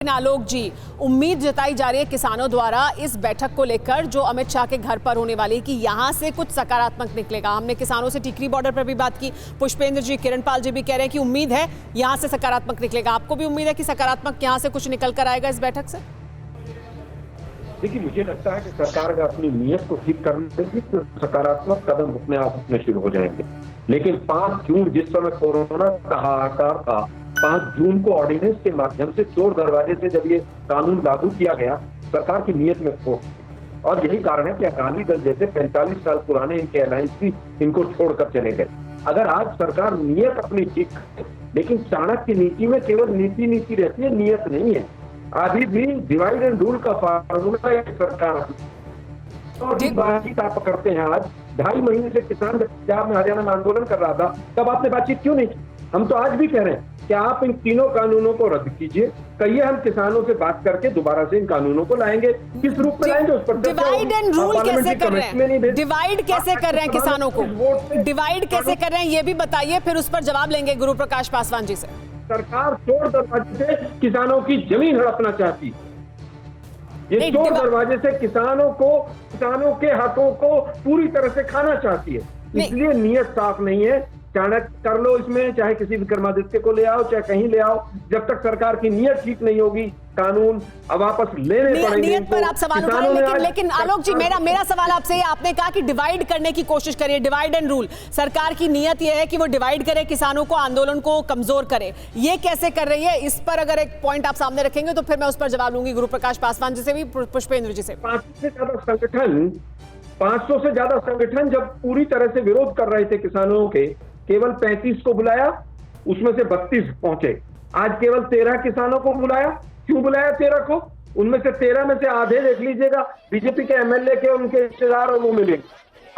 आलोक जी, उम्मीद जताई जा रही है किसानों द्वारा इस बैठक को लेकर जो अमित शाह के घर पर होने वाली है कि यहां से कुछ सकारात्मक निकलेगा। हमने किसानों से टिकरी बॉर्डर पर भी बात की, पुष्पेंद्र जी, किरण पाल जी भी कह रहे हैं कि उम्मीद है यहां से सकारात्मक निकलेगा। आपको भी उम्मीद है कि सकारात्मक यहां से कुछ निकल कर आएगा इस बैठक से? देखिए, मुझे लगता है कि सरकार अगर अपनी नीयत को ठीक करने देगी तो सकारात्मक कदम अपने आप उठने शुरू हो जाएंगे। लेकिन 5 जून जिस समय कोरोना का हाहाकार था, 5 जून को ऑर्डिनेंस के माध्यम से चोर दरवाजे से जब ये कानून लागू किया गया, सरकार की नीयत में खो और यही कारण है कि अकाली दल जैसे 45 साल पुराने इनके अलायंस भी इनको छोड़कर चले गए। अगर आज सरकार नीयत अपनी ठीक करे, लेकिन चाणक्य नीति में केवल नीति रहती है, नीयत नहीं है। अभी भी डिवाइड एंड रूल का फार्मूला सरकार तो बातचीत आप करते हैं। आज 2.5 महीने से किसान पंजाब में, हरियाणा में आंदोलन कर रहा था, तब आपने बातचीत क्यों नहीं की? हम तो आज भी कह रहे हैं कि आप इन तीनों कानूनों को रद्द कीजिए, कहिए हम किसानों से बात करके दोबारा से इन कानूनों को लाएंगे। किस रूप में लाएंगे उस पर डिवाइड एंड रूल कैसे कर रहे हैं? डिवाइड कैसे कर रहे हैं किसानों को? डिवाइड कैसे कर रहे हैं ये भी बताइए, फिर उस पर जवाब लेंगे गुरु प्रकाश पासवान जी से। सरकार चोर दरवाजे से किसानों की जमीन हड़पना चाहती है। ये चोर दरवाजे से किसानों के हकों को पूरी तरह से खाना चाहती है। इसलिए नीयत साफ नहीं है। चाणक्य कर लो इसमें, चाहे किसी विक्रमादित्य को ले आओ, चाहे कहीं ले आओ, जब तक सरकार की नीयत ठीक नहीं होगी कानून अब वापस लेने पड़ेंगे। नीयत पर आप सवाल उठा रहे हैं, लेकिन आलोक जी, मेरा सवाल आपसे, आपने कहा कि डिवाइड करने की कोशिश करिए, डिवाइड एंड रूल। सरकार की नीयत यह है कि वो डिवाइड करे, किसानों को, आंदोलन को कमजोर करे। ये कैसे कर रही है? इस पर अगर एक पॉइंट आप सामने रखेंगे तो फिर मैं उस पर जवाब लूंगी गुरु प्रकाश पासवान जी से भी, पुष्पेंद्र जी से। 500 से ज्यादा संगठन जब पूरी तरह से विरोध कर रहे थे किसानों के, केवल 35 को बुलाया, उसमें से 32 पहुंचे। आज केवल 13 किसानों को बुलाया। क्यों बुलाया 13 को? उनमें से 13 में से आधे देख लीजिएगा बीजेपी के एमएलए के, उनके रिश्तेदार और वो मिले।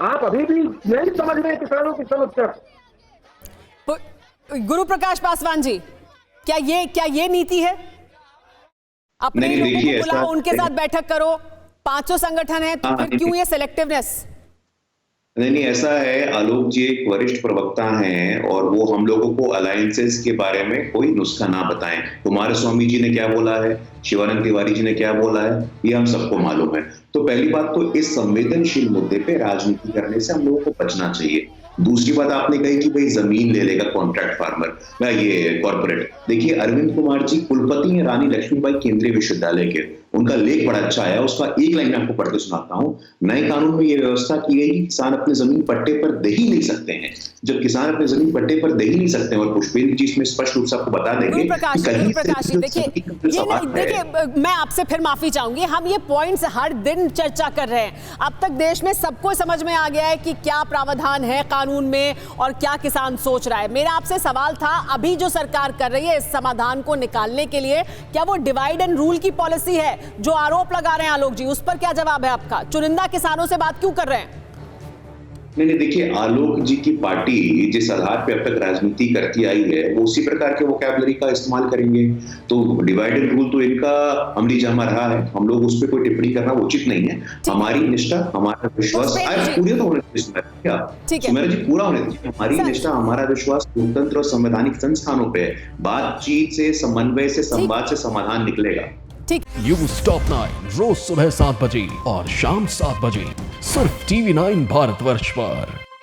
आप अभी भी नहीं समझ रहे किसानों की समस्या। गुरु प्रकाश पासवान जी, क्या ये नीति है? अपने लोगों को बुलाओ, उनके साथ बैठक करो, 500 संगठन है तो फिर क्यों ये सिलेक्टिवनेस? नहीं, ऐसा है, आलोक जी एक वरिष्ठ प्रवक्ता हैं और वो हम लोगों को अलायंसेस के बारे में कोई नुस्खा ना बताएं। कुमारस्वामी जी ने क्या बोला है, शिवानंद तिवारी जी ने क्या बोला है, ये हम सबको मालूम है। तो पहली बात तो इस संवेदनशील मुद्दे पे राजनीति करने से हम लोगों को बचना चाहिए। दूसरी बात आपने कही कि भाई जमीन ले लेगा कॉन्ट्रैक्ट फार्मर या ये कॉर्पोरेट। देखिए, अरविंद कुमार जी कुलपति हैं रानी लक्ष्मीबाई केंद्रीय विश्वविद्यालय के, उनका लेख बड़ा अच्छा आया, उसका एक लाइन आपको पढ़ के सुनाता हूं। नए कानून में यह व्यवस्था की गई कि किसान अपने जमीन पट्टे पर दे ही नहीं सकते हैं। जब किसान अपने जमीन पट्टे पर दे ही नहीं सकते हैं, और पुष्पेंद्र जी इसमें स्पष्ट रूप से आपको बता देंगे। देखिए, मैं आपसे फिर माफी चाहूंगी, हम ये पॉइंट्स हर दिन चर्चा कर रहे हैं। अब तक देश में सबको समझ में आ गया है कि क्या प्रावधान है कानून में और क्या किसान सोच रहा है। मेरा आपसे सवाल था, अभी जो सरकार कर रही है इस समाधान को निकालने के लिए, क्या वो डिवाइड एंड रूल की पॉलिसी है? जो आरोप लगा रहे हैं आलोक जी, उस पर क्या जवाब है आपका? चुनिंदा किसानों से बात क्यों कर रहे हैं? नहीं, देखिए, आलोक जी की पार्टी जिस आधार पे अब तक राजनीति करती आई है वो उसी प्रकार के वोकैबुलरी का इस्तेमाल करेंगे। तो डिवाइड एंड रूल तो इनका अमली जामा रहा है, हम लोग उस पर कोई टिप्पणी करना उचित नहीं है। हमारी निष्ठा, हमारा विश्वास पूरे तो होने दीजिए, सुमेरा जी, पूरा होने दीजिए। हमारी निष्ठा, हमारा विश्वास लोकतंत्र और संवैधानिक संस्थानों पे बातचीत से, समन्वय से, संवाद से समाधान निकलेगा। न्यूज़ टॉप 9 रोज सुबह 7 बजे और शाम 7 बजे सिर्फ TV9 भारतवर्ष पर।